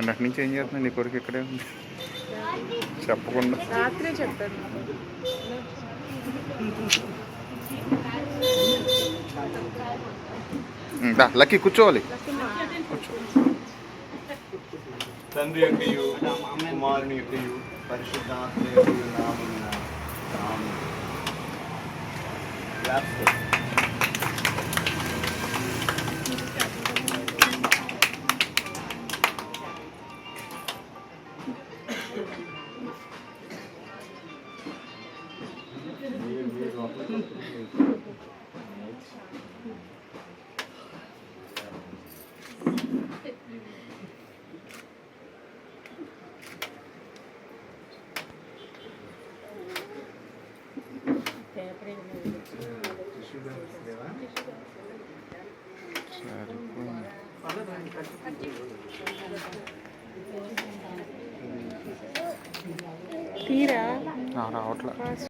అటు నుంచి ఏం చేస్తున్నాను నీ కొడుకు ఇక్కడే ఉంది చెప్పకుండా రాత్రే చెప్పాను. లక్కీ కూర్చోవాలి తండ్రి యొక్కయు కుమారుని యొక్కయు పరిశుద్ధాత్మ యొక్కయు నామమున ఆమేన్. తీరా రావట్లే.